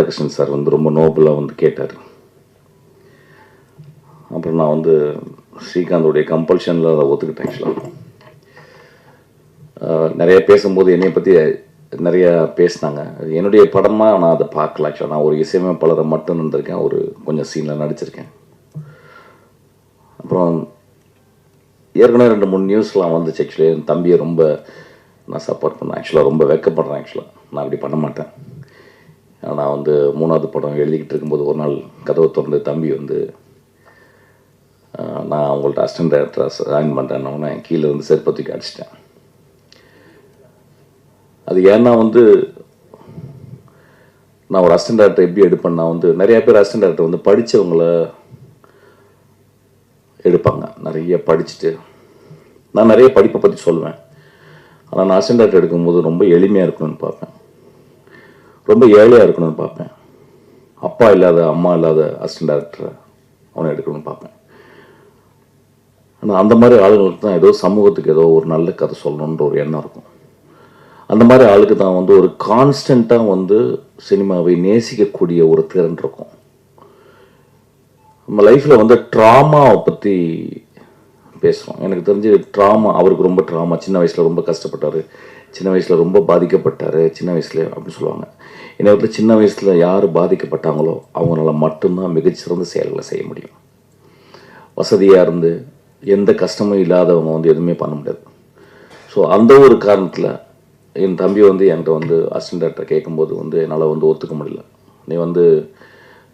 Krishnan sir வந்து ரொம்ப நோபலாக வந்து கேட்டார். அப்புறம் நான் வந்து ஸ்ரீகாந்தோடைய கம்பல்ஷனில் அதை ஒத்துக்கிட்டேன். ஆக்சுவலாக நிறைய பேசும்போது என்னை பற்றி நிறையா பேசினாங்க. என்னுடைய படமாக நான் அதை பார்க்கல. ஆக்சுவலாக நான் ஒரு இசையமைப்பாளரை மட்டும் இருந்திருக்கேன், ஒரு கொஞ்சம் சீனில் நடிச்சிருக்கேன். அப்புறம் ஏற்கனவே 2-3 நியூஸ்லாம் வந்துச்சு. ஆக்சுவலி என் தம்பியை ரொம்ப நான் சப்போர்ட் பண்ணேன். ஆக்சுவலாக ரொம்ப வெக்கப்படுறேன். ஆக்சுவலாக நான் அப்படி பண்ண மாட்டேன். நான் வந்து 3வது படம் எழுதிக்கிட்டு இருக்கும்போது ஒரு நாள் கதவை திறந்து தம்பி வந்து நான் அவங்கள்ட்ட அசிஸ்டன்ட் டைரக்டராக ஜாயின் பண்ணுறேன்னு கீழே வந்து செருப்பை தூக்கி அடிச்சிட்டேன். அது ஏன்னா வந்து நான் ஒரு அசிஸ்டன்ட் டைரக்டர் எப்படி எடுப்பேன்னா வந்து நிறைய பேர் அசிஸ்டன்ட் டைரக்டர் வந்து படித்தவங்கள எடுப்பாங்க. நிறைய படிச்சுட்டு நான் நிறைய படிப்பை பற்றி சொல்லுவேன். ஆனால் நான் அசிஸ்டன்ட் டைரக்டர் எடுக்கும்போது ரொம்ப எளிமையாக இருக்கணும்னு பார்ப்பேன், ரொம்ப ஏழையாக இருக்கணும்னு பார்ப்பேன். அப்பா இல்லாத அம்மா இல்லாத அசிஸ்டன்ட் டைரக்டரை அவனை எடுக்கணும்னு பார்ப்பேன். ஆனால் அந்த மாதிரி ஆளுங்களுக்கு தான் ஏதோ சமூகத்துக்கு ஏதோ ஒரு நல்ல கதை சொல்லணுன்ற ஒரு எண்ணம் இருக்கும். அந்த மாதிரி ஆளுக்கு தான் வந்து ஒரு கான்ஸ்டண்ட்டாக வந்து சினிமாவை நேசிக்கக்கூடிய ஒரு திறன் இருக்கும். நம்ம லைஃப்பில் வந்து ட்ராமாவை பற்றி பேசுகிறோம். எனக்கு தெரிஞ்சு ட்ராமா, அவருக்கு ரொம்ப ட்ராமா, சின்ன வயசில் ரொம்ப கஷ்டப்பட்டார், சின்ன வயசில் ரொம்ப பாதிக்கப்பட்டார், சின்ன வயசுல அப்படின்னு சொல்லுவாங்க. என்னை வந்து சின்ன வயசில் யார் பாதிக்கப்பட்டாங்களோ அவங்களால மட்டும்தான் மிகச்சிறந்த செயல்களை செய்ய முடியும். வசதியாக இருந்து எந்த கஷ்டமும் இல்லாதவங்க வந்து எதுவுமே பண்ண முடியாது. ஸோ அந்த ஒரு காரணத்தில் என் தம்பி வந்து என்கிட்ட வந்து அசிஸ்டன்ட் டைரக்டர் கேட்கும்போது வந்து என்னால் வந்து ஒத்துக்க முடியல.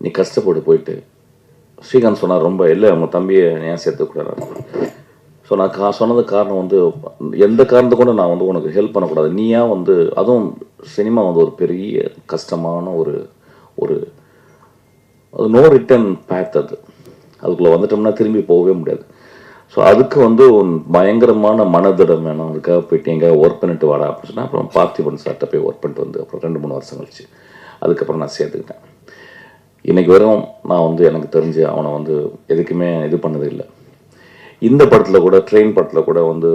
நீ கஷ்டப்பட்டு போயிட்டு ஸ்ரீகாந்த் சொன்னார், ரொம்ப இல்லை அவங்க தம்பியை ஏன் சேர்த்துக்கூடாது. ஸோ நான் சொன்னது காரணம் வந்து எந்த காரணத்தை கூட நான் வந்து உனக்கு ஹெல்ப் பண்ணக்கூடாது. நீயா வந்து அதுவும் சினிமா வந்து ஒரு பெரிய கஷ்டமான ஒரு ஒரு அது நோ ரிட்டர்ன் பேத். அதுக்குள்ளே வந்துட்டோம்னா திரும்பி போகவே முடியாது. ஸோ அதுக்கு வந்து பயங்கரமான மனதிடம் வேணும். அதுக்காக போயிட்டு எங்கேயாவது ஒர்க் பண்ணிட்டு வாடா அப்படின்னு சொன்னால் அப்புறம் பார்த்திபன் சார்கிட்ட போய் ஒர்க் பண்ணிட்டு வந்து அப்புறம் 2-3 வருஷம் கழிச்சு அதுக்கப்புறம் நான் சேர்த்துக்கிட்டேன். இன்றைக்கி வரும் நான் வந்து எனக்கு தெரிஞ்சு அவனை வந்து எதுக்குமே இது பண்ணது இல்லை. இந்த படத்தில் கூட ட்ரெயின் படத்தில் கூட வந்து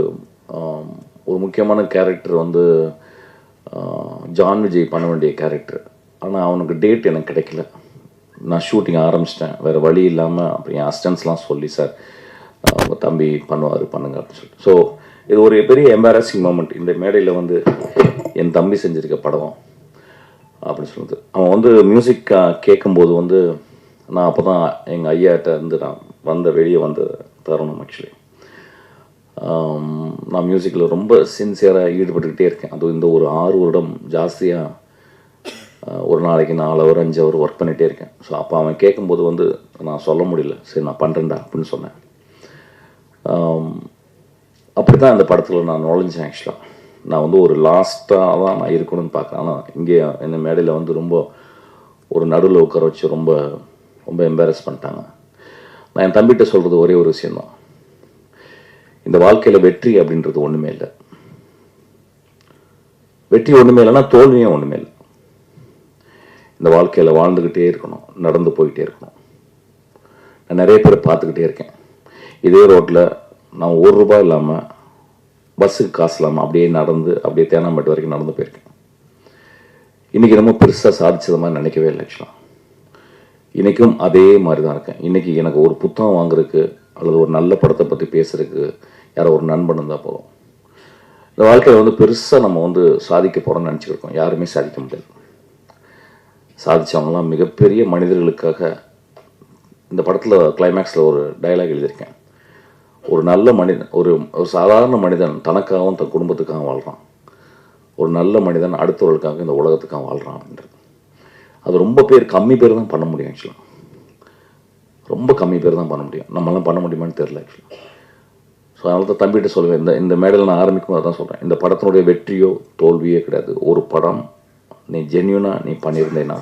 ஒரு முக்கியமான கேரக்டர் வந்து ஜான் விஜய் பண்ண வேண்டிய கேரக்டர். ஆனால் அவனுக்கு டேட் எனக்கு கிடைக்கல. நான் ஷூட்டிங் ஆரம்பிச்சிட்டேன், வேறு வழி இல்லாமல் அப்புறம் என் அசிஸ்டன்ஸ்லாம் சொல்லி சார் அவங்க தம்பி பண்ணுவார் பண்ணுங்க அப்படின்னு சொல்லிட்டு. ஸோ இது ஒரு பெரிய எம்பாரசிங் மூமெண்ட். இந்த மேடையில் வந்து என் தம்பி செஞ்சுருக்க படம் அப்படின்னு சொல்லுது. அவன் வந்து மியூசிக் கேட்கும்போது வந்து நான் அப்போ தான் எங்கள் ஐயாட்ட இருந்து நான் வெளியே வந்த தருணம். ஆக்சுவலி நான் மியூசிக்கில் ரொம்ப சின்சியராக ஈடுபட்டுக்கிட்டே இருக்கேன். அதுவும் இந்த ஒரு 6 வருடம் ஜாஸ்தியாக ஒரு நாளைக்கு 4 ஹவர் 5 ஹவர் ஒர்க் பண்ணிகிட்டே இருக்கேன். ஸோ அப்போ அவன் கேட்கும்போது வந்து நான் சொல்ல முடியல, சரி நான் பண்ணுறேன்டா அப்படின்னு சொன்னேன். அப்படி தான் அந்த படத்தில் நான் நுழைஞ்சேன். ஆக்சுவலாக நான் வந்து ஒரு லாஸ்ட்டாக தான் நான் இருக்கணும்னு பார்க்குறேன். ஆனால் இங்கே இந்த மேடையில் வந்து ரொம்ப ஒரு நடுவில் உட்கார வச்சு ரொம்ப ரொம்ப எம்பாரஸ் பண்ணிட்டாங்க. நான் என் தம்பிகிட்ட சொல்கிறது ஒரே ஒரு விஷயந்தான், இந்த வாழ்க்கையில் வெற்றி அப்படின்றது ஒன்றுமே இல்லை. வெற்றி ஒன்றுமே இல்லைன்னா தோல்வியும் ஒன்றுமே இல்லை. இந்த வாழ்க்கையில் வாழ்ந்துக்கிட்டே இருக்கணும், நடந்து போயிட்டே இருக்கணும். நான் நிறைய பேரை பார்த்துக்கிட்டே இருக்கேன். இதே ரோட்டில் நான் ₹1 இல்லாமல் பஸ்ஸுக்கு காசு இல்லாமல் அப்படியே நடந்து அப்படியே தேனாம்பேட்டு வரைக்கும் நடந்து போயிருக்கேன். இன்றைக்கி ரொம்ப பெருசாக சாதிச்சது மாதிரி நினைக்கவே இல்லை. ஆக்சுவலாக இன்றைக்கும் அதே மாதிரி தான் இருக்கேன். இன்றைக்கி எனக்கு ஒரு புத்தகம் வாங்குறதுக்கு அல்லது ஒரு நல்ல படத்தை பற்றி பேசுகிறதுக்கு யாரோ ஒரு நண்பன் இருந்தால் போதும். இந்த வாழ்க்கையில் வந்து பெருசாக நம்ம வந்து சாதிக்க போகிறோம்னு நினச்சிக்கிருக்கோம். யாருமே சாதிக்க முடியாது. சாதித்தவங்களாம் மிகப்பெரிய மனிதர்களுக்காக. இந்த படத்தில் கிளைமேக்ஸில் ஒரு டயலாக் எழுதியிருக்கேன், ஒரு நல்ல மனிதன் ஒரு சாதாரண மனிதன் தனக்காகவும் தன் குடும்பத்துக்காகவும் வாழ்கிறான், ஒரு நல்ல மனிதன் அடுத்தவர்களுக்காக இந்த உலகத்துக்காக வாழ்கிறான் அப்படின்றது. அது ரொம்ப கம்மி பேர் தான் பண்ண முடியும். ஆக்சுவலாக ரொம்ப கம்மி பேர் தான் பண்ண முடியும். நம்மளாம் பண்ண முடியுமான்னு தெரியல ஆக்சுவலாக. ஸோ அதனால தான் தம்பிகிட்ட சொல்லுவேன், இந்த மேடையில் நான் ஆரம்பிக்கும் அதான் சொல்கிறேன், இந்த படத்தினுடைய வெற்றியோ தோல்வியே கிடையாது. ஒரு படம் நீ ஜென்யூனாக நீ பண்ணியிருந்தேன்னா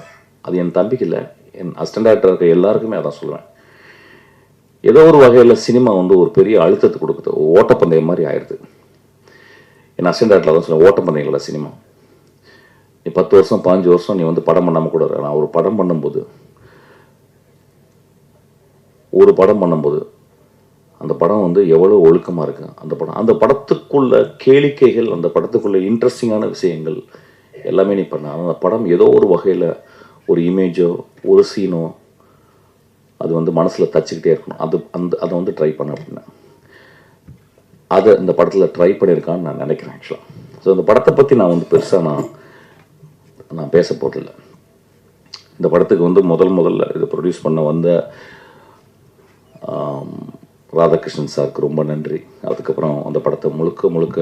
அது என் தம்பிக்கு இல்லை, என் அசிஸ்டன்ட் டைரக்டர் இருக்க எல்லாருக்குமே அதான் சொல்லுவேன். ஏதோ ஒரு வகையில் சினிமா வந்து ஒரு பெரிய அழுத்தத்தை கொடுக்குது, ஓட்டப்பந்தயம் மாதிரி ஆயிடுது. என் அசிஸ்டன்ட் டைரக்டர் தான் சொல்லுவேன், ஓட்டப்பந்தயம் இல்லை சினிமா. நீ 10 வருஷம் 15 வருஷம் நீ வந்து படம் பண்ணாமல் கூட நான் ஒரு படம் பண்ணும்போது அந்த படம் வந்து எவ்வளோ ஒழுக்கமாக இருக்கு. அந்த படத்துக்குள்ள கேளிக்கைகள், அந்த படத்துக்குள்ள இன்ட்ரெஸ்டிங்கான விஷயங்கள் எல்லாமே நீ பண்ண அந்த படம் ஏதோ ஒரு வகையில் ஒரு இமேஜோ ஒரு சீனோ அது வந்து மனசில் தச்சுக்கிட்டே இருக்கணும். அதை வந்து ட்ரை பண்ண அப்படின்னா அதை இந்த படத்தில் ட்ரை பண்ணியிருக்கான்னு நான் நினைக்கிறேன் ஆக்சுவலாக. ஸோ இந்த படத்தை பற்றி நான் வந்து பெருசாக நான் பேச போகிறதில்ல. இந்த படத்துக்கு வந்து முதல்ல இதை ப்ரொடியூஸ் பண்ண வந்த ராதாகிருஷ்ணன் சாருக்கு ரொம்ப நன்றி. அதுக்கப்புறம் அந்த படத்தை முழுக்க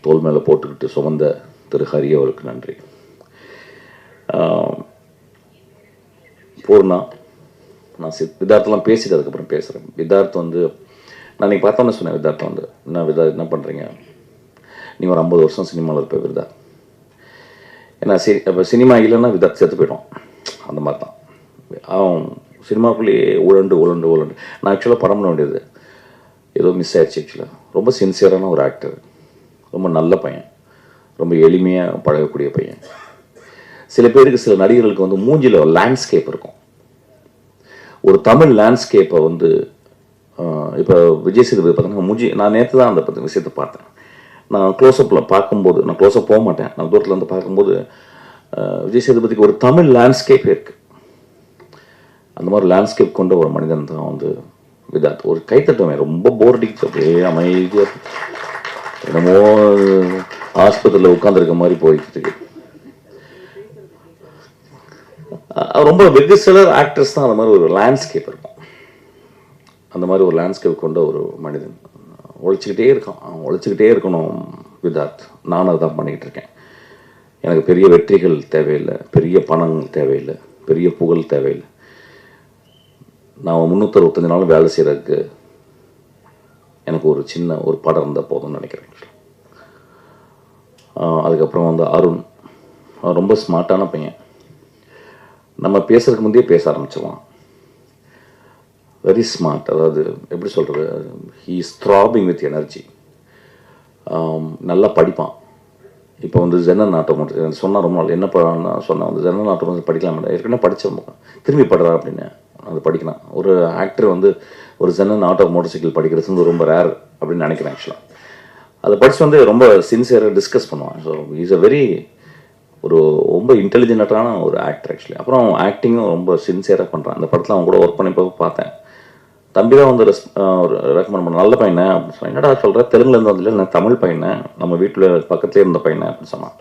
தோல் மேலே போட்டுக்கிட்டு சுமந்த திரு ஹரி அவருக்கு நன்றி. பூர்ணா, நான் விதார்த்தெலாம் பேசிட்டு அதுக்கப்புறம் பேசுகிறேன். விதார்த் வந்து நான் நீங்கள் பார்த்தோன்னு சொன்னேன். விதார்த்தம் வந்து என்ன பண்ணுறீங்க, நீ ஒரு 50 வருஷம் சினிமாவில் இருப்ப விருதா. ஏன்னா இப்போ சினிமா இல்லைன்னா விதார்த் செத்து போய்டும். அந்த மாதிரி தான் அவன் சினிமாக்குள்ளேயே உழண்டு. நான் ஆக்சுவலாக படம் பண்ண வேண்டியது ஏதோ மிஸ் ஆயிடுச்சு. ஆக்சுவலாக ரொம்ப சின்சியரான ஒரு ஆக்டர், ரொம்ப நல்ல பையன், ரொம்ப எளிமையாக பழகக்கூடிய பையன். சில பேருக்கு, சில நடிகர்களுக்கு வந்து மூஞ்சியில் லேண்ட்ஸ்கேப் இருக்கும். ஒரு தமிழ் லேண்ட்ஸ்கேப்பை வந்து இப்போ விஜய் சேதுபதி பார்த்தீங்கன்னா மூஞ்சி, நான் நேற்று தான் அந்த விஷயத்தை பார்த்தேன். நான் க்ளோஸ்அப்பில் பார்க்கும்போது, நான் க்ளோஸ்அப் போக மாட்டேன், நான் தூரத்தில் வந்து பார்க்கும்போது விஜய் சேதுபதிக்கு ஒரு தமிழ் லேண்ட்ஸ்கேப் இருக்குது. அந்த மாதிரி லேண்ட்ஸ்கேப் கொண்ட ஒரு மனிதன் தான் வந்து விதார்த். ஒரு கைத்தட்டுமே, ரொம்ப போர் அடிக்குது, அப்படியே அமைதியாக என்னமோ ஆஸ்பத்திரியில் உட்காந்துருக்க மாதிரி போய்கிட்டு இருக்கு. ரொம்ப வெகு சிலர் ஆக்டர்ஸ் தான் அந்த மாதிரி ஒரு லேண்ட்ஸ்கேப் இருக்கும். அந்த மாதிரி ஒரு லேண்ட்ஸ்கேப் கொண்ட ஒரு மனிதன் உழைச்சிக்கிட்டே இருக்கான். உழைச்சிக்கிட்டே இருக்கணும் விதார்த். நானும் அதுதான் பண்ணிக்கிட்டு இருக்கேன். எனக்கு பெரிய வெற்றிகள் தேவையில்லை, பெரிய பணம் தேவையில்லை, பெரிய புகழ் தேவையில்லை. நான் 365 நாளும் வேலை செய்கிறதுக்கு எனக்கு ஒரு சின்ன ஒரு படம் இருந்தால் போதும்னு நினைக்கிறேன். அதுக்கப்புறம் வந்து அருண் ரொம்ப ஸ்மார்ட்டான பையன். நம்ம பேசுறதுக்கு முந்தையே பேச ஆரம்பிச்சிடுவான். Very smart. அதாவது எப்படி சொல்கிறது, he is throbbing with energy. நல்லா படிப்பான். இப்போ வந்து ஜெனரல் நாட்டம் சொன்னால் ரொம்ப நாள் என்ன பண்ணா சொன்னால் வந்து ஜெனரல் நாட்டம் வந்து படிக்கலாம். ஏற்கனவே படித்தோம், திரும்பி படுறா அப்படின்னு அது படிக்கலாம். ஒரு ஆக்டர் வந்து ஒரு ஜெனரல் ஆட்டோ மோட்டர் சைக்கிள் படிக்கிறது வந்து ரொம்ப ரேர் அப்படின்னு நினைக்கிறேன் ஆக்சுவலாக. அதை படித்து வந்து ரொம்ப சின்சியராக டிஸ்கஸ் பண்ணுவான். ஸோ இஸ் அ வெரி ஒரு ரொம்ப இன்டெலிஜென்ட்டான ஒரு ஆக்டர் ஆக்சுவலி. அப்புறம் ஆக்டிங்கும் ரொம்ப சின்சியராக பண்ணுறான். அந்த படத்தில் அவன் கூட ஒர்க் பண்ணி பார்த்தேன். தம்பி தான் வந்து ரெக்கமெண்ட் பண்ண, நல்ல பையனை அப்படின்னு சொன்னேன். என்னடா சொல்கிறேன், தெலுங்குலேருந்து வந்து இல்லை, நான் தமிழ் பையனை, நம்ம வீட்டில் பக்கத்துலேயே இருந்த பையனை அப்படின்னு சொன்னான்.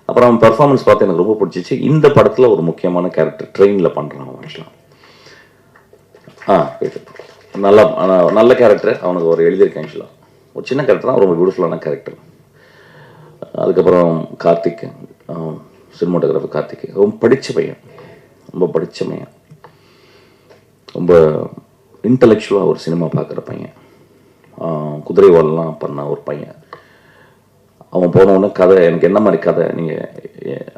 அப்புறம் அவன் பெர்ஃபார்மன்ஸ் பார்த்து எனக்கு ரொம்ப பிடிச்சிச்சு. இந்த படத்தில் ஒரு முக்கியமான கேரக்டர் ட்ரெயினில் பண்ணுறான் ஆக்சுவலாக. நல்ல கேரக்டர் அவனுக்கு ஒரு எழுதியிருக்கேன் ஆக்சுவலாக. ஒரு சின்ன கேரக்டர் தான், ரொம்ப பியூட்டிஃபுல்லான கேரக்டர். அதுக்கப்புறம் கார்த்திக், சினிமாட்டோகிராஃபர் கார்த்திக், ரொம்ப படித்த பையன், ரொம்ப படித்த பையன், ரொம்ப இன்டலெக்சுவலாக ஒரு சினிமா பார்க்குற பையன். குதிரைவால்லாம் பண்ண ஒரு பையன். அவன் போனவுடனே கதை, எனக்கு என்ன மாதிரி கதை நீங்கள்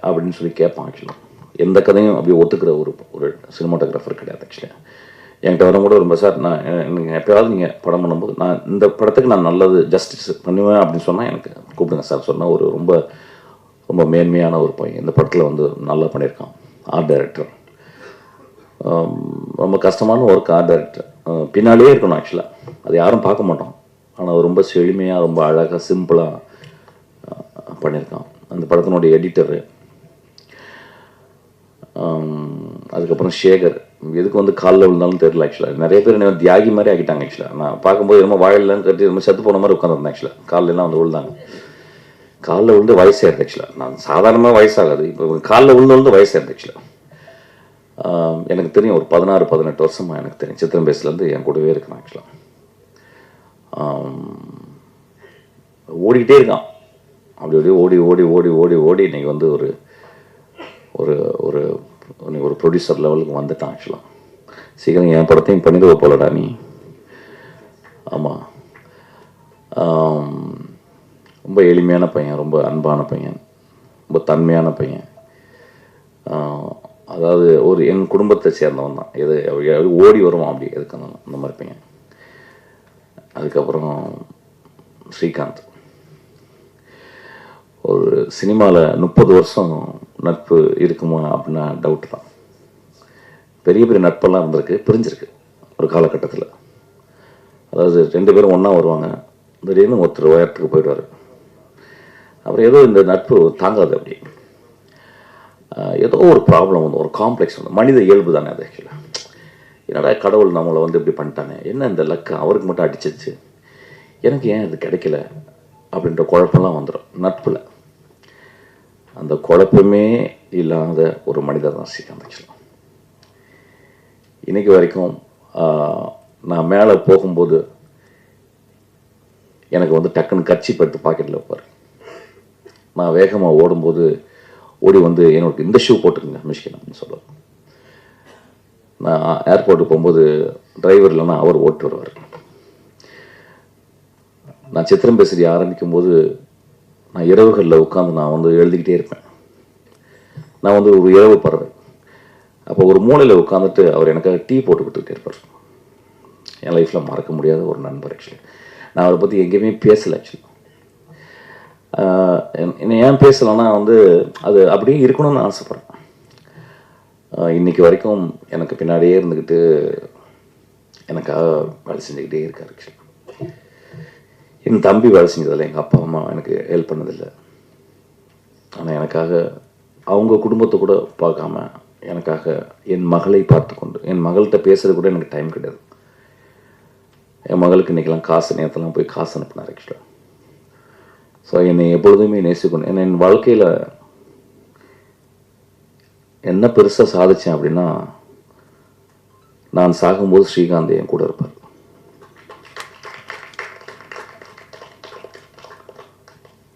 அப்படின்னு சொல்லி கேட்பான். ஆக்சுவலாக எந்த கதையும் அப்படி ஒத்துக்கிற ஒரு சினிமாட்டோகிராஃபர் கிடையாது ஆக்சுவலாக. என்கிட்ட வரும் கூட ரொம்ப, சார் நான் நீங்கள் எப்போயாவது நீங்கள் படம் பண்ணும்போது நான் இந்த படத்துக்கு நான் நல்லது ஜஸ்டிஸ் பண்ணுவேன் அப்படின்னு சொன்னால் எனக்கு கூப்பிடுங்க சார் சொன்னால் ஒரு ரொம்ப ரொம்ப மேன்மையான ஒரு பையன். இந்த படத்தில் வந்து நல்லா பண்ணியிருக்கான். ஆர்ட் டைரக்டர், ரொம்ப கஷ்டமான ஒர்க். ஆர்ட் டைரக்டர் பின்னாலே இருக்கணும் ஆக்சுவலாக, அது யாரும் பார்க்க மாட்டோம். ஆனால் ரொம்ப செழுமையாக, ரொம்ப அழகாக, சிம்பிளாக பண்ணியிருக்கான். அந்த படத்தினுடைய எடிட்டரு. அதுக்கப்புறம் சேகர், எதுக்கு வந்து காலில் விழுந்தாலும் தெரியல ஆக்சுவலாக. நிறைய பேர் என்ன தியாகி மாதிரி ஆகிட்டாங்க ஆக்சுவலாக. நான் பார்க்கும்போது என்னமோ வாயிலெலாம் கட்டி ரொம்ப செத்து போன மாதிரி உட்காந்துருந்தேன் ஆக்சுவலாக. காலிலெலாம் வந்து விழுந்தாங்க. காலில் விழுந்து வயசாயிருது ஆக்சுவலாக. நான் சாதாரணமாக வயசாகாது, இப்போ காலில் விழுந்து வயசாயிருது ஆக்சுவலாக. எனக்கு தெரியும், ஒரு 16-18 வருஷமாக எனக்கு தெரியும். சித்திரம்பேசிலேருந்து என் கூடவே இருக்கிறான் ஆக்சுவலாக. ஓடிக்கிட்டே இருக்கான். அப்படி அப்படியே ஓடி ஓடி ஓடி ஓடி ஓடி இன்றைக்கி வந்து ஒரு ஒரு ஒரு ப்ரொடியூசர் லெவலுக்கு வந்துட்டான் ஆக்சுவலாக. சீக்கிரம் என் படத்தையும் பண்ணிடுவ போலடா நீ. ஆமாம், ரொம்ப எளிமையான பையன், ரொம்ப அன்பான பையன், ரொம்ப தன்மையான பையன். அதாவது ஒரு என் குடும்பத்தை சேர்ந்தவன் தான். ஓடி வருவான் அப்படி எதுக்கு அந்த மாதிரி பையன். அதுக்கப்புறம் ஸ்ரீகாந்த், ஒரு சினிமாவில் 30 வருஷம் நட்பு இருக்குமா அப்படின்னா டவுட் தான். பெரிய பெரிய நட்பெல்லாம் இருந்திருக்கு, பிரிஞ்சிருக்கு ஒரு காலகட்டத்தில். அதாவது 2 பேரும் ஒன்றா வருவாங்க, திடீர்னு ஒருத்தர் உயரத்துக்கு போயிடுவார். அப்புறம் ஏதோ இந்த நட்பு தாங்காது அப்படி. ஏதோ ஒரு ப்ராப்ளம் வந்து ஒரு காம்ப்ளெக்ஸ் வந்து மனித இயல்பு தானே அது ஆக்சுவலாக. என்னடா கடவுள் நம்மளை வந்து இப்படி பண்ணிட்டானே, என்ன இந்த லக்கு அவருக்கு மட்டும் அடிச்சிச்சு, எனக்கு ஏன் இது கிடைக்கல அப்படின்ற குழப்பம்லாம் வந்துடும் நட்பில். அந்த குழப்பமே இல்லாத ஒரு மனிதர் தான் ஸ்ரீகாந்த் ஆக்சுவலாக. இன்னைக்கு வரைக்கும் நான் மேலே போகும்போது எனக்கு வந்து டக்குன்னு கட்சி படுத்து பாக்கெட்டில் வைப்பார். நான் வேகமாக ஓடும்போது ஓடி வந்து என்னோட இந்த ஷூ போட்டுக்குங்க மிஷ்கின் அப்படின்னு சொல்லுவார். நான் ஏர்போர்ட்டுக்கு போகும்போது டிரைவர் இல்லைன்னா அவர் ஓட்டு வருவார். நான் சித்திரம் பேசுறி ஆரம்பிக்கும் போது நான் இரவுகளில் உட்காந்து நான் வந்து எழுதிக்கிட்டே இருப்பேன். நான் வந்து ஒரு இரவு பறவை. அப்போ ஒரு மூலையில் உட்காந்துட்டு அவர் எனக்காக டீ போட்டு கொடுத்துட்டே இருப்பார். என் லைஃப்பில் மறக்க முடியாத ஒரு நண்பர் ஆக்சுவலி. நான் அவரை பற்றி எங்கேயுமே பேசலை ஆக்சுவலி. என்னை ஏன் பேசலைன்னா வந்து அது அப்படியே இருக்கணும்னு ஆசைப்பட்றேன். இன்னைக்கு வரைக்கும் எனக்கு பின்னாடியே இருந்துக்கிட்டு எனக்காக வேலை செஞ்சுக்கிட்டே இருக்கார் ஆக்சுவலி. என் தம்பி வேலை செஞ்சதில்லை, எங்கள் அப்பா அம்மா எனக்கு ஹெல்ப் பண்ணதில்லை. ஆனால் எனக்காக அவங்க குடும்பத்தை கூட பார்க்காம எனக்காக என் மகளை பார்த்து கொண்டு, என் மகள்கிட்ட பேசுறது கூட எனக்கு டைம் கிடையாது. என் மகளுக்கு இன்றைக்கெல்லாம் காசு நேரத்தெல்லாம் போய் காசு அனுப்பினார் ஆக்சுவலாக. ஸோ என்னை எப்பொழுதுமே நேசிக்கணும். என்னை என் வாழ்க்கையில் என்ன பெருசாக சாதித்தேன் அப்படின்னா, நான் சாகும்போது ஸ்ரீகாந்த் என் கூட இருப்பார்.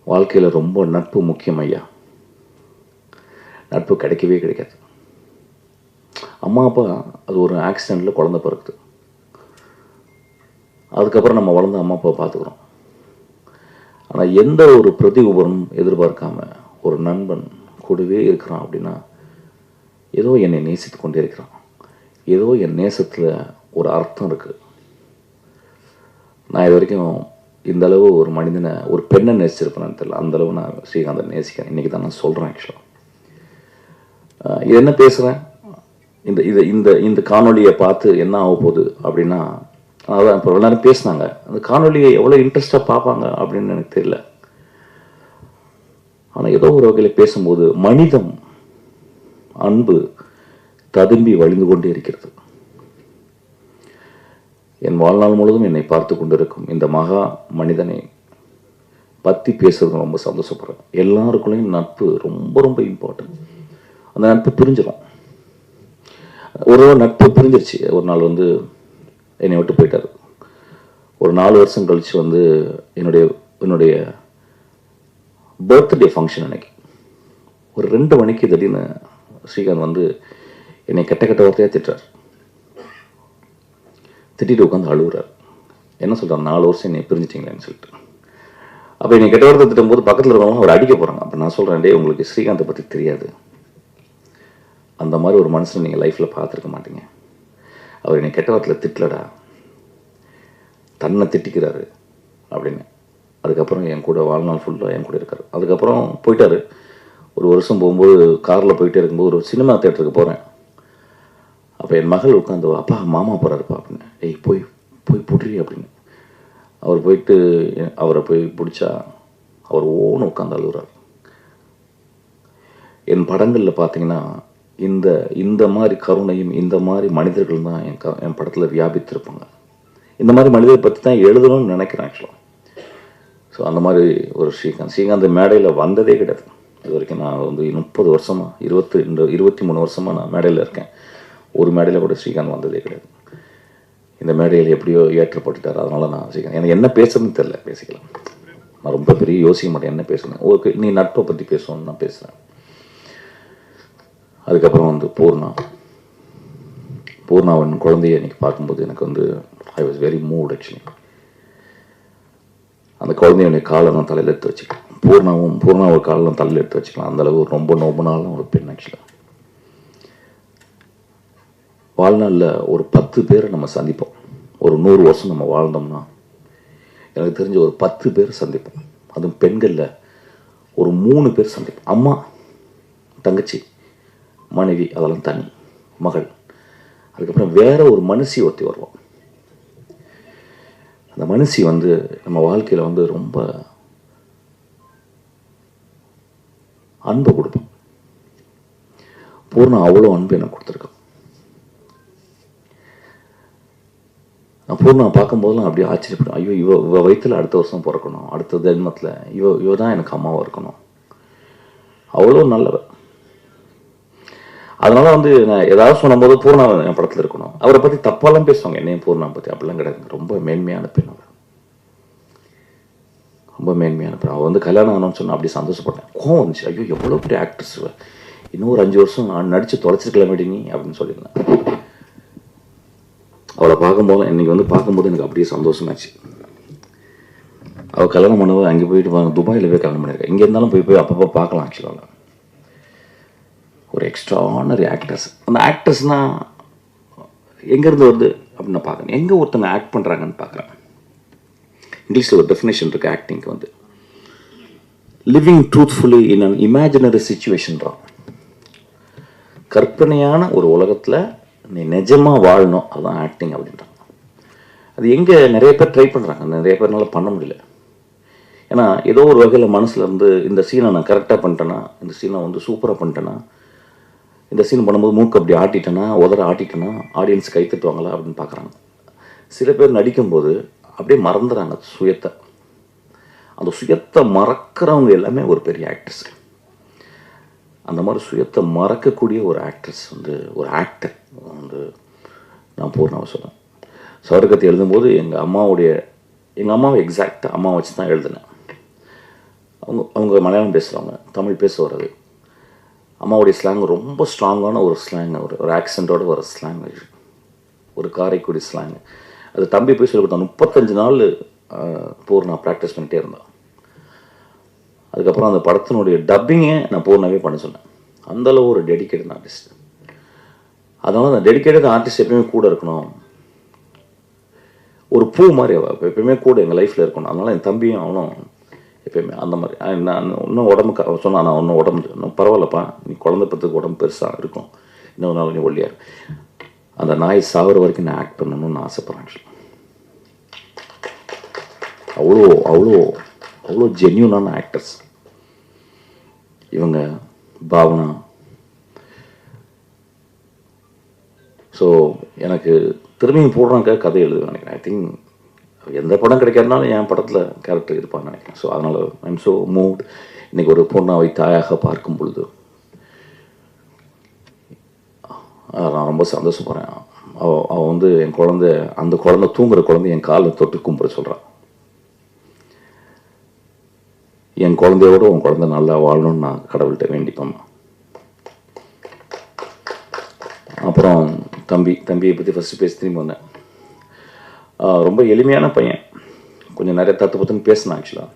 வாழ்க்கையில் ரொம்ப நட்பு முக்கியம் ஐயா. நட்பு கிடைக்கவே கிடைக்காது. அம்மா அப்பா அது ஒரு ஆக்சிடெண்ட்டில் குழந்தை பிறகுது. அதுக்கப்புறம் நம்ம வளர்ந்து அம்மா அப்பா பார்த்துக்குறோம். ஆனால் எந்த ஒரு பிரதி உபரம் எதிர்பார்க்காம ஒரு நண்பன் கூடவே இருக்கிறான் அப்படின்னா, ஏதோ என்னை நேசித்து கொண்டே இருக்கிறான், ஏதோ என் நேசத்தில் ஒரு அர்த்தம் இருக்குது. நான் இது வரைக்கும் இந்த அளவு ஒரு மனிதனை, ஒரு பெண்ணை நேசிச்சிருப்பேன்னு தெரியல. அந்தளவு நான் ஸ்ரீகாந்தை நேசிக்கிறேன். இன்றைக்கி தான் நான் சொல்கிறேன் ஆக்சுவலாக. இது என்ன பேசுகிறேன், இந்த இதை இந்த இந்த காணொலியை பார்த்து என்ன ஆக போகுது அப்படின்னா, அதான் இப்போ எல்லாரும் பேசினாங்க, அந்த காணொலியை எவ்வளோ இன்ட்ரெஸ்டாக பார்ப்பாங்க அப்படின்னு எனக்கு தெரியல. ஆனால் ஏதோ ஒரு வகையில் பேசும்போது மனிதம், அன்பு ததும்பி வழிந்து கொண்டே இருக்கிறது. என் வாழ்நாள் முழுவதும் என்னை பார்த்து கொண்டிருக்கும் இந்த மகா மனிதனை பற்றி பேசுறது ரொம்ப சந்தோஷப்படுறேன். எல்லாருக்குள்ளேயும் நட்பு ரொம்ப ரொம்ப இம்பார்ட்டன்ட். அந்த நட்பு பிரிஞ்சிடும். ஒரு நட்பு பிரிஞ்சிருச்சு. ஒரு நாள் வந்து என்னை விட்டு போயிட்டார். ஒரு 4 வருஷம் கழிச்சு வந்து என்னுடைய பர்த்டே ஃபங்க்ஷன் அன்னைக்கு ஒரு 2 மணிக்கு திடீர்னு ஸ்ரீகாந்த் வந்து என்னை கெட்ட வார்த்தையாக திட்டுறார். திட்டிட்டு உட்காந்து அழுகுறார். என்ன சொல்கிறார், 4 வருஷம் என்னை பிரிஞ்சிட்டிங்களேன்னு சொல்லிட்டு. அப்போ என்னை கெட்ட வார்த்தை திட்டும் போது பக்கத்தில் இருக்கிறவங்க அவர் அடிக்க போகிறாங்க. அப்போ நான் சொல்கிறேன், டே உங்களுக்கு ஸ்ரீகாந்தை பற்றி தெரியாது, அந்த மாதிரி ஒரு மனுஷனை நீங்கள் லைஃப்பில் பார்த்துருக்க மாட்டீங்க. அவர் என்னை கெட்ட வார்த்தையில் திட்டலடா, தன்னை திட்டிக்கிறாரு அப்படின்னு. அதுக்கப்புறம் என் கூட வாழ்நாள் ஃபுல்லாக என் கூட இருக்கார். அதுக்கப்புறம் போயிட்டார். ஒரு வருஷம் போகும்போது காரில் போயிட்டே இருக்கும்போது ஒரு சினிமா தேட்டருக்கு போகிறேன். அப்போ என் மகள் உட்காந்து, அப்பா மாமா போகிறாருப்பா அப்படின்னு. ஏய் போய் போய் புட்றி அப்படின்னு. அவர் போயிட்டு அவரை போய் பிடிச்சா அவர் ஓன்னு உட்காந்து அழுகுறார். என் படங்களில் பார்த்தீங்கன்னா இந்த மாதிரி கருணையும் இந்த மாதிரி மனிதர்கள் தான் என் படத்தில் வியாபித்திருப்பாங்க. இந்த மாதிரி மனிதரை பற்றி தான் எழுதணும்னு நினைக்கிறேன் ஆக்சுவலாக. ஸோ அந்த மாதிரி ஒரு ஸ்ரீகாந்த் மேடையில் வந்ததே கிடையாது இது வரைக்கும். நான் வந்து 30 வருஷமாக 23 வருஷமாக நான் மேடையில் இருக்கேன். ஒரு மேடையில் கூட ஸ்ரீகாந்த் வந்ததே கிடையாது. இந்த மேடையில் எப்படியோ ஏற்றப்பட்டுட்டார். அதனால் நான் ஸ்ரீகாந்த் எனக்கு என்ன பேசுறதுன்னு தெரில. பேசிக்கலாம், நான் ரொம்ப பெரிய யோசிக்க மாட்டேன் என்ன பேசணும். ஓகே, நீ நட்பை பற்றி பேசணும்னு நான் பேசுகிறேன். அதுக்கப்புறம் வந்து பூர்ணாவின் குழந்தைய இன்னைக்கு பார்க்கும்போது எனக்கு வந்து I was very mood actually. அந்த குழந்தைய காலை நான் தலையில் எடுத்து வச்சுக்கலாம். பூர்ணாவை காலில் நான் தலையில் எடுத்து வச்சுக்கலாம். அந்தளவு ரொம்ப நோபனாலும் ஒரு பெண் ஆக்சுவலாக. வாழ்நாளில் ஒரு 10 பேரை நம்ம சந்திப்போம். ஒரு 100 வருஷம் நம்ம வாழ்ந்தோம்னா எனக்கு தெரிஞ்ச ஒரு 10 பேர் சந்திப்போம். அதுவும் பெண்களில் ஒரு 3 பேர் சந்திப்போம். அம்மா, தங்கச்சி, மனைவி, அதெல்லாம் தனி, மகள். அதுக்கப்புறம் வேற ஒரு மனுஷி ஒருத்தி வருவோம். அந்த மனுஷி வந்து நம்ம வாழ்க்கையில் வந்து ரொம்ப அன்பை கொடுப்போம். பூர்ணா அவ்வளோ அன்பு எனக்கு கொடுத்துருக்கான். நான் பூர்ணா பார்க்கும்போதெல்லாம் அப்படியே ஆச்சரியப்படும். ஐயோ இவ வயிற்றுல அடுத்த வருஷம் பிறக்கணும், அடுத்த ஜென்மத்தில் இவ தான் எனக்கு அம்மாவாக இருக்கணும். அவ்வளோ நல்லவர். அதனால வந்து நான் ஏதாவது சொன்னும்போது பூர்ணா என் படத்தில் இருக்கணும். அவரை பற்றி தப்பாலாம் பேசுவாங்க, என்னையும் பூர்ணா பற்றி. அப்படிலாம் கிடையாது. ரொம்ப மேன்மையான பெண் அவர், ரொம்ப மேன்மையான பெண். அவள் வந்து கல்யாணம் ஆனோன்னு சொன்னால் அப்படி சந்தோஷப்பட்டேன். கோவம் வந்துச்சு. ஐயோ எவ்வளோ பெரிய ஆக்ட்ரஸ், இன்னும் ஒரு 5 வருஷம் நான் நடித்து தொலைச்சிருக்கலாமேடி நீ அப்படின்னு சொல்லியிருந்தேன். அவளை பார்க்கும்போது இன்னைக்கு வந்து பார்க்கும்போது எனக்கு அப்படியே சந்தோஷமாச்சு. அவள் கல்யாணம் பண்ணவோ அங்கே போயிட்டு துபாயில் போய் கல்யாணம் பண்ணியிருக்கேன். இங்கே இருந்தாலும் போய் அப்பப்போ பார்க்கலாம். ஆக்சுவலாக ஒரு எக்ஸ்ட்ரானரி ஆக்டர்ஸ். அந்த ஆக்டர்ஸ்னால் எங்கேருந்து வருது அப்படின்னு நான் பார்க்குறேன். எங்கே ஒருத்தங்க ஆக்ட் பண்ணுறாங்கன்னு பார்க்குறேன். இங்கிலீஷில் ஒரு டெஃபினேஷன் இருக்குது ஆக்டிங்க்கு வந்து, living truthfully in an imaginary situation தான். கற்பனையான ஒரு உலகத்தில் நீ நிஜமாக வாழணும், அதுதான் ஆக்டிங் அப்படின்றாங்க. அது எங்கே நிறைய பேர் ட்ரை பண்ணுறாங்க, நிறைய பேர்னால பண்ண முடியல. ஏன்னா ஏதோ ஒரு வகையில் மனசில் இருந்து இந்த சீனை நான் கரெக்டாக பண்ணிட்டேன்னா, இந்த சீனை வந்து சூப்பராக பண்ணிட்டேன்னா, இந்த சீன் பண்ணும்போது மூக்கு அப்படி ஆட்டிட்டேன்னா, உதற ஆட்டிட்டேன்னா ஆடியன்ஸ் கை தட்டுவாங்களா அப்படின்னு பார்க்குறாங்க. சில பேர் நடிக்கும்போது அப்படியே மறந்துடுறாங்க சுயத்தை. அந்த சுயத்தை மறக்கிறவங்க எல்லாமே ஒரு பெரிய ஆக்டர்ஸ். அந்த மாதிரி சுயத்தை மறக்கக்கூடிய ஒரு ஆக்ட்ரஸ் வந்து ஒரு ஆக்டர் வந்து நான் பூர்ணாவை சொல்கிறேன். சவர்க்கத்தை எழுதும்போது எங்கள் அம்மாவை எக்ஸாக்டாக அம்மா வச்சு தான் எழுதினேன். அவங்க மலையாளம் பேசுகிறவங்க, தமிழ் பேச வர்றது. அம்மாவுடைய ஸ்லாங் ரொம்ப ஸ்ட்ராங்கான ஒரு ஸ்லாங், ஒரு ஆக்சென்ட்டோட ஒரு ஸ்லாங், ஒரு காரைக்குடி ஸ்லாங். அது தம்பி போய் சொல்லி கொடுத்தான். 35 நாள் பூர்ணா ப்ராக்டிஸ் பண்ணிகிட்டே இருந்தான். அதுக்கப்புறம் அந்த படத்தினுடைய டப்பிங்கே நான் பூர்ணாவே பண்ண சொன்னேன். அந்தளவு ஒரு டெடிக்கேட்டட் ஆர்டிஸ்ட். அதனால அந்த டெடிக்கேட்டட் ஆர்டிஸ்ட் எப்பயுமே கூட இருக்கணும். ஒரு பூ மாதிரி எப்பயுமே கூட எங்கள் லைஃப்பில் இருக்கணும். அதனால என் தம்பியும் அவனும் எப்பயுமே அந்த மாதிரி. நான் இன்னும் உடம்புக்கு சொன்னான், நான் இன்னும் உடம்பு இன்னும் பரவாயில்லப்பா, நீ குழந்தை பத்துக்கு உடம்பு பெருசாக இருக்கும், இன்னொரு நாள் நீ ஒல்லியார். அந்த நாய் சாகுற வரைக்கும் நான் ஆக்ட் பண்ணணும்னு ஆசைப்பட்றேன். அவ்வளோ அவ்வளோ அவ்வளோ ஜென்யூனான ஆக்டர்ஸ் இவங்க. பாவனா. ஸோ எனக்கு திரும்பியும் போடுறாங்க கதை எழுதுவேன் நினைக்கிறேன். ஐ திங்க் எந்த படம் கிடைக்காதுனாலும் என் படத்தில் கேரக்டர் இருப்பான்னு நினைக்கிறேன். ஸோ அதனால் ஐம் ஸோ மூவ்ட். இன்றைக்கி ஒரு பூர்ணாவை தாயாக பார்க்கும் பொழுது நான் ரொம்ப சந்தோஷப்படுறேன். அவள் வந்து என் குழந்தை, அந்த குழந்தை தூங்குற குழந்தை என் காலில் தொட்டு கும்பிட சொல்கிறான். என் குழந்தையோட உன் குழந்தை நல்லா வாழணும்னு நான் கடவுள்கிட்ட வேண்டிப்பேன். அப்புறம் தம்பியை பற்றி ஃபஸ்ட்டு பேசி திரும்பி வந்தேன். ரொம்ப எளிமையான பையன், கொஞ்சம் நிறைய தத்துன்னு பேசினான். ஆக்சுவலாக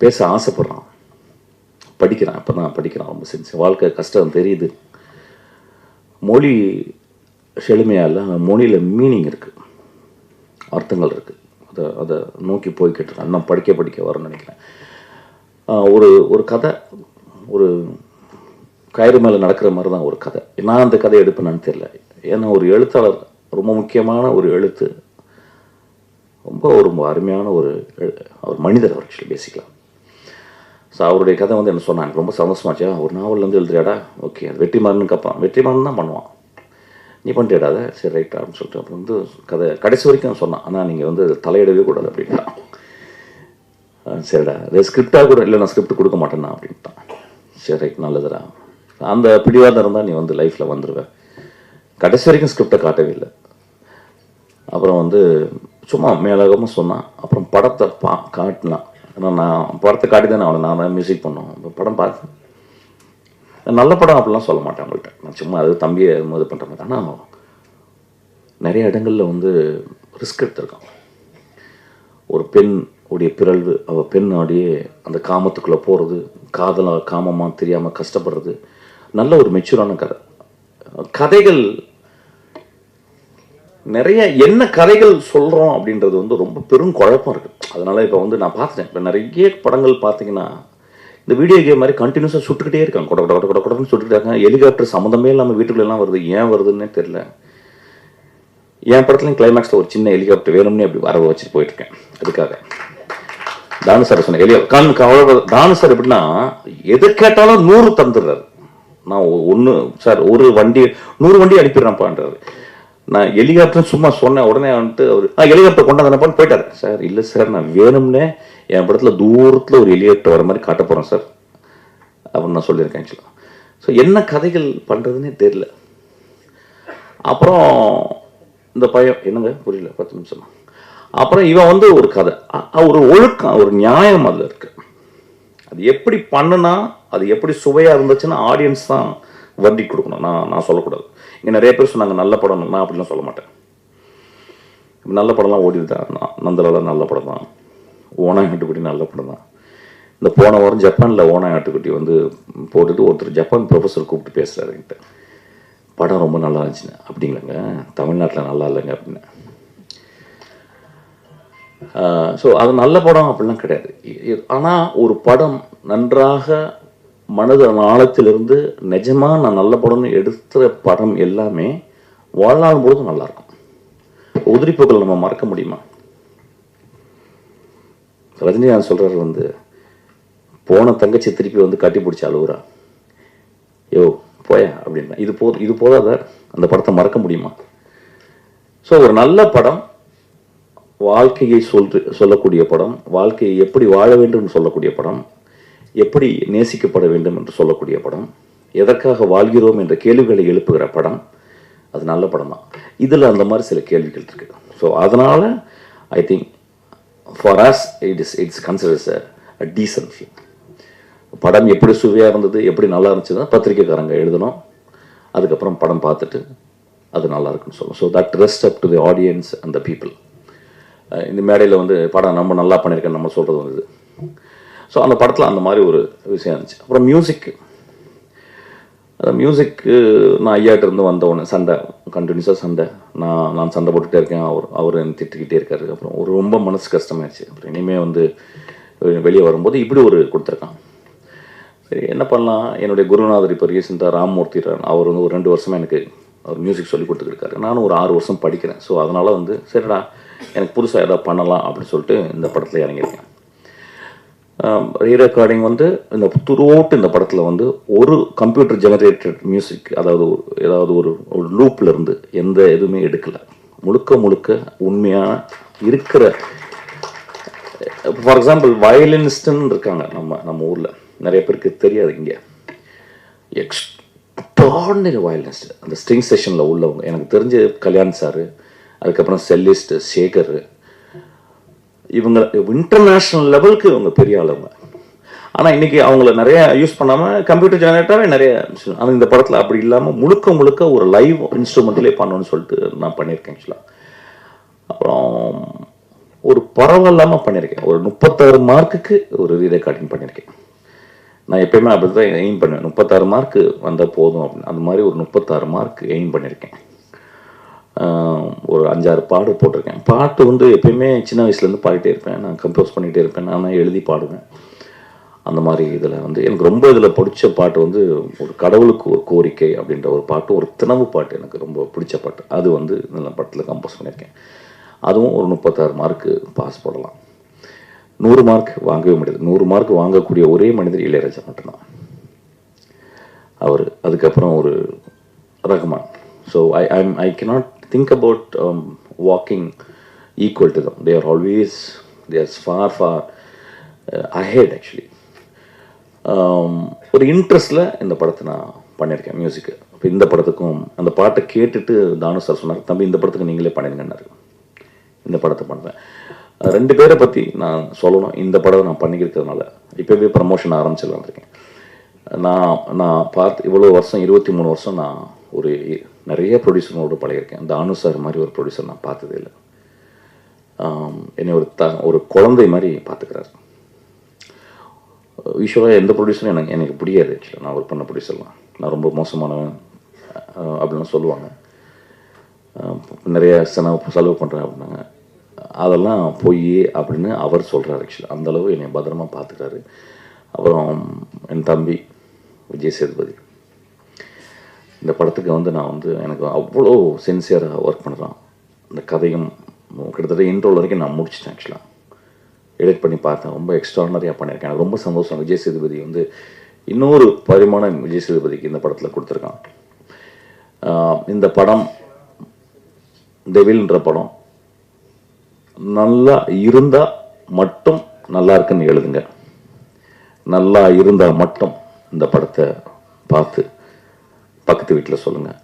பேச ஆசைப்பட்றான், படிக்கிறான். இப்போ தான் படிக்கிறான். ரொம்ப செஞ்சு வாழ்க்கை கஷ்டம் தெரியுது. மொழி செழுமையாக இல்லை, மொழியில் மீனிங் இருக்குது, அர்த்தங்கள் இருக்குது. அதை நோக்கி போய்கிட்டு இருக்கேன். நான் படிக்க வரேன்னு நினைக்கிறேன். ஒரு கதை, ஒரு கயிறு மேலே நடக்கிற மாதிரி தான் ஒரு கதை. நான் அந்த கதையை எடுப்பேன்னு தெரியல. ஏன்னா ஒரு எழுத்தாளர், ரொம்ப முக்கியமான ஒரு எழுத்து, ரொம்ப அருமையான ஒரு மனிதர் அவர் ஆக்சுவலி பேசிக்கலாம். ஸோ அவருடைய கதை வந்து என்ன சொன்னான், எனக்கு ரொம்ப சந்தோஷமாச்சா. ஒரு நாவல்லேருந்து எழுதுறியாடா, ஓகே. அது வெற்றிமாறன் கேட்பான், வெற்றிமாறன் தான் பண்ணுவான், நீ பண்ணிட்டாத, சரி ரைட்டா அப்படின்னு சொல்லிட்டு அப்புறம் வந்து கதை கடைசி வரைக்கும் சொன்னான். ஆனால் நீங்கள் வந்து தலையிடவே கூடாது அப்படின்ட்டான். சரிடா, அது ஸ்கிரிப்டாக கூட இல்லை, நான் ஸ்கிரிப்ட் கொடுக்க மாட்டேன்னா அப்படின்ட்டான். சரி ரைட், நல்லதுடா. அந்த பிடிவாதம் இருந்தால் நீ வந்து லைஃப்பில் வந்துடுவேன். கடைசி வரைக்கும் ஸ்கிரிப்டை காட்டவே இல்லை. அப்புறம் வந்து சும்மா மேலகமாக சொன்னான். அப்புறம் படத்தை காட்டினான். ஏன்னா நான் படத்தை காட்டி தானே அவனை நான் தான் மியூசிக் பண்ணோம். இப்போ படம் பார்த்து நல்ல படம் அப்படிலாம் சொல்ல மாட்டேன் அவங்கள்ட்ட. நான் சும்மா அது தம்பியை இது பண்ணுற மாதிரி. ஆனால் நிறைய இடங்களில் வந்து ரிஸ்க் எடுத்திருக்கான். ஒரு பெண் உடைய பிறழ்வு, அவள் பெண்ணோடையே அந்த காமத்துக்குள்ளே போகிறது, காமமாக தெரியாமல் கஷ்டப்படுறது, நல்ல ஒரு மெச்சூரான கதைகள். நிறைய என்ன கதைகள் சொல்கிறோம் அப்படின்றது வந்து ரொம்ப பெரும் குழப்பம் இருக்குது. அதனால் இப்போ வந்து நான் பார்த்துட்டேன். இப்போ நிறைய படங்கள் பார்த்தீங்கன்னா இந்த வீடியோ கேம் மாதிரி கண்டினியூஸாக சுட்டுக்கிட்டே இருக்காங்க. கொடன்னு சுட்டுக்கிட்டே இருக்காங்க. ஹெலிகாப்டர் சம்மந்தமே இல்லாமல் வீட்டுக்குள்ளெல்லாம் வருது. ஏன் வருதுன்னே தெரியல. என் படத்துலையும் கிளைமேக்ஸில் ஒரு சின்ன ஹெலிகாப்டர் வேணும்னே அப்படி வர வச்சுட்டு போயிட்டுருக்கேன். அதுக்காக தானு சார் சொன்னேன். தானு சார் எப்படின்னா எது கேட்டாலும் 100 தந்துடுறாரு. நான் ஒன்று சார் ஒரு வண்டி 100 வண்டி அனுப்பிடுறேன்ப்பான்றாரு. நான் ஹெலிகாப்டர் சும்மா சொன்னேன். உடனே வந்துட்டு அவர் ஹெலிகாப்டர் கொண்டாந்தனப்பான்னு போயிட்டார். சார் இல்லை சார், நான் வேணும்னே என் படத்தில் தூரத்தில் ஒரு ஹெலிகாப்டர் வர மாதிரி காட்ட போகிறேன் சார் அப்படின்னு நான் சொல்லியிருக்கேன் ஆக்சுவலாக. ஸோ என்ன கதைகள் பண்ணுறதுன்னே தெரியல. அப்புறம் இந்த பையன் என்னங்க புரியல 10 நிமிஷமா. அப்புறம் இவன் வந்து ஒரு கதை, ஒரு ஒழுக்கம், ஒரு நியாயம் அதில் இருக்கு. அது எப்படி பண்ணுனா, அது எப்படி சுவையாக இருந்துச்சுன்னா ஆடியன்ஸ் தான் வண்டி கொடுக்கணும். நான் சொல்லக்கூடாது. இங்கே நிறைய பேர் சொன்னாங்க நல்ல படம், நான் அப்படிலாம் சொல்ல மாட்டேன். நல்ல படம்லாம் ஓடிது தான். நந்தலாலாம் நல்ல படம் தான், ஓனாய் ஆட்டுக்குட்டி நல்ல படம் தான். இந்த போன வாரம் ஜப்பானில் ஓனாய் ஆட்டுக்குட்டி வந்து போட்டுட்டு ஒருத்தர் ஜப்பான் ப்ரொஃபஸர் கூப்பிட்டு பேசுகிறாரு என்கிட்ட, படம் ரொம்ப நல்லா இருந்துச்சுன்னு. அப்படிங்களங்க, தமிழ்நாட்டில் நல்லா இல்லைங்க அப்படின்னு. ஸோ அது நல்ல படம் அப்படிலாம் கிடையாது. ஆனால் ஒரு படம் நன்றாக மனது ஆழத்திலிருந்து நிஜமாக நான் நல்ல படம்னு எடுத்துகிற படம் எல்லாமே வாழ்நாள் பொழுதும் நல்லாயிருக்கும். உதிரிப்புகள் நம்ம மறக்க முடியுமா? ரஜினிகாந்த் சொல்கிறாரு வந்து, போன தங்கச்சி திருப்பி வந்து கட்டி பிடிச்சி அழுகுறா, யோ போயா அப்படின்னா. இது போதாத அந்த படத்தை மறக்க முடியுமா? ஸோ ஒரு நல்ல படம், வாழ்க்கையை சொல்லக்கூடிய படம், வாழ்க்கையை எப்படி வாழ வேண்டும் என்று சொல்லக்கூடிய படம், எப்படி நேசிக்கப்பட வேண்டும் என்று சொல்லக்கூடிய படம், எதற்காக வாழ்கிறோம் என்ற கேள்விகளை எழுப்புகிற படம், அது நல்ல படம் தான். இதில் அந்த மாதிரி சில கேள்விகள் இருக்கு. ஸோ அதனால் I think for us it's considers a decent film. படம் எப்படி சுவையாக இருந்தது, எப்படி நல்லா இருந்துச்சுன்னா பத்திரிக்கைக்காரங்க எழுதணும். அதுக்கப்புறம் படம் பார்த்துட்டு அது நல்லா இருக்குன்னு சொல்லணும். So that rest up to the audience and the people. இந்த மேடையில் வந்து படம் நம்ம நல்லா பண்ணியிருக்கேன் நம்ம சொல்கிறது வந்து. ஸோ அந்த படத்தில் அந்த மாதிரி ஒரு விஷயம் இருந்துச்சு. அப்புறம் மியூசிக்கு, அந்த மியூசிக்கு நான் ஐயாட்ட இருந்து வந்தவொடனே சண்டை, கண்டினியூஸாக சண்டை. நான் சண்டை போட்டுகிட்டே இருக்கேன், அவர் என்னை திட்டுக்கிட்டே இருக்காரு. அப்புறம் ஒரு ரொம்ப மனசு கஷ்டமாயிடுச்சு. அப்புறம் இனிமேல் வந்து வெளியே வரும்போது இப்படி ஒரு கொடுத்துருக்கான். சரி என்ன பண்ணலாம், என்னுடைய குருநாதர் இப்போ ரீசெண்டாக ராம்மூர்த்தி, அவர் வந்து ஒரு 2 வருஷமாக எனக்கு அவர் மியூசிக் சொல்லி கொடுத்துருக்காரு. நானும் ஒரு 6 வருஷம் படிக்கிறேன். ஸோ அதனால் வந்து சரிடா எனக்கு புதுசாக எதாவது பண்ணலாம் அப்படின்னு சொல்லிட்டு இந்த படத்தில் இறங்கியிருக்கேன். ரீரெக்கார்டிங் வந்து இந்த துரோட்டு இந்த படத்தில் வந்து ஒரு கம்ப்யூட்டர் ஜெனரேட்டட் மியூசிக், ஏதாவது ஒரு லூப்பில் இருந்து எந்த எதுவுமே எடுக்கலை. முழுக்க உண்மையான இருக்கிற, ஃபார் எக்ஸாம்பிள் வயலினிஸ்ட்னு இருக்காங்க நம்ம ஊரில், நிறைய பேருக்கு தெரியாது. இங்கே எக்ஸ்ட்ராடினரி வயலினிஸ்ட், அந்த ஸ்ட்ரிங் செஷனில் உள்ளவங்க எனக்கு தெரிஞ்ச கல்யாண் சார், அதுக்கப்புறம் செல்லிஸ்ட் சேகர், இவங்க இன்டர்நேஷ்னல் லெவலுக்கு இவங்க பெரிய ஆளுங்க. ஆனால் இன்றைக்கி அவங்கள நிறைய யூஸ் பண்ணாமல் கம்ப்யூட்டர் ஜெனரேட்டராகவே நிறைய. ஆனால் இந்த படத்தில் அப்படி இல்லாமல் முழுக்க ஒரு லைவ் இன்ஸ்ட்ருமெண்ட்லேயே பண்ணணும்னு சொல்லிட்டு நான் பண்ணியிருக்கேன் ஆக்சுவலாக. அப்புறம் ஒரு பரவாயில்லாமல் பண்ணியிருக்கேன். ஒரு 36 மார்க்குக்கு ஒரு ரீரெக்கார்டிங் பண்ணியிருக்கேன். நான் எப்பயுமே அப்படி தான் எய்ம் பண்ணுவேன், 36 மார்க்கு வந்தால் போதும் அப்படின்னு. அந்த மாதிரி ஒரு 36 மார்க் எய்ம் பண்ணியிருக்கேன். ஒரு 5-6 பாட்டு போட்டிருக்கேன். பாட்டு வந்து எப்பயுமே சின்ன வயசுலேருந்து பாடிட்டே இருப்பேன், நான் கம்போஸ் பண்ணிகிட்டே இருப்பேன், நான் எழுதி பாடுவேன். அந்த மாதிரி இதில் வந்து எனக்கு ரொம்ப இதில் பிடிச்ச பாட்டு வந்து ஒரு கடவுளுக்கு ஒரு கோரிக்கை அப்படின்ற ஒரு பாட்டு, ஒரு தினவு பாட்டு எனக்கு ரொம்ப பிடிச்ச பாட்டு. அது வந்து இந்த படத்தில் கம்போஸ் பண்ணியிருக்கேன். அதுவும் ஒரு 36 மார்க்கு பாஸ் போடலாம். 100 மார்க் வாங்கவே முடியாது. 100 மார்க் வாங்கக்கூடிய ஒரே மனிதர் இளையராஜா மட்டும்தான் அவர். அதுக்கப்புறம் ஒரு Rahman. So I cannot think about walking equal to them. They are far ahead actually. ஒரு இன்ட்ரெஸ்டில் இந்த படத்தை நான் பண்ணியிருக்கேன் மியூசிக்கு. இப்போ இந்த படத்துக்கும் அந்த பாட்டை கேட்டுட்டு தானு சார் சொன்னார், தம்பி இந்த படத்துக்கு நீங்களே பண்ணிடுங்கன்னாரு. இந்த படத்தை பண்ணுறேன். 2 பேரை பற்றி நான் சொல்லணும். இந்த படத்தை நான் பண்ணிக்கிறதுனால இப்போவே ப்ரமோஷன் ஆரம்பிச்சிடலாம் இருக்கேன். நான் பார்த்து இவ்வளோ வருஷம் 23 வருஷம் நான் ஒரு நிறைய ப்ரொடியூசரோடு பழகிருக்கேன். தானு சார் மாதிரி ஒரு ப்ரொடியூசர் நான் பார்த்ததே இல்லை. என்னை ஒரு குழந்தை மாதிரி பார்த்துக்கிறாரு. யூஸ்வலாக எந்த ப்ரொடியூசரும் எனக்கு பிடிக்காது ஆக்சுவலாக. நான் ஒர்க் பண்ண ப்ரொடியூசர்லாம் நான் ரொம்ப மோசமானவன் அப்படின்னு சொல்லுவாங்க. நிறைய செலவு பண்ணுறேன் அப்படின்னாங்க. அதெல்லாம் பொய் அப்படின்னு அவர் சொல்கிறார் ஆக்சுவலாக. அந்தளவு என்னை பத்திரமா பார்த்துக்கிறாரு. அப்புறம் என் தம்பி விஜய் சேதுபதி, இந்த படத்துக்கு வந்து நான் வந்து எனக்கு அவ்வளோ சின்சியராக ஒர்க் பண்ணுறான். இந்த கதையும் கிட்டத்தட்ட இன்ட்ரோல் வரைக்கும் நான் முடிச்சிட்டேன் ஆக்சுவலாக. எடிட் பண்ணி பார்த்தேன். ரொம்ப எக்ஸ்ட்ரானரியாக பண்ணியிருக்கேன். எனக்கு ரொம்ப சந்தோஷம். விஜய் சேதுபதி வந்து இன்னொரு பரிமாணம் விஜய் சேதுபதிக்கு இந்த படத்தில் கொடுத்துருக்கான். இந்த படம் டெவில்ன்ற படம் நல்லா இருந்தால் மட்டும் நல்லா இருக்குன்னு எழுதுங்க. நல்லா இருந்தால் மட்டும் இந்த படத்தை பார்த்து பக்கத்து வீட்டில் சொல்லுங்கள்,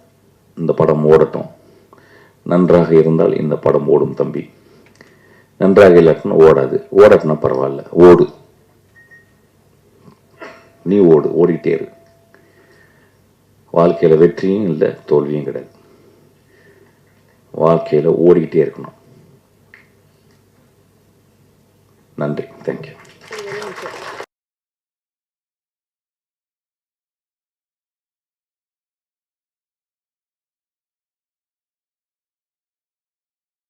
இந்த படம் ஓடட்டும். நன்றாக இருந்தால் இந்த படம் ஓடும் தம்பி, நன்றாக இல்லாட்டினா ஓடாது. ஓடட்டுனா பரவாயில்ல, ஓடு, நீ ஓடு, ஓடிக்கிட்டே இரு. வாழ்க்கையில் வெற்றியும் இல்லை, தோல்வியும் கிடையாது. வாழ்க்கையில் ஓடிக்கிட்டே இருக்கணும். நன்றி, தேங்க்யூ.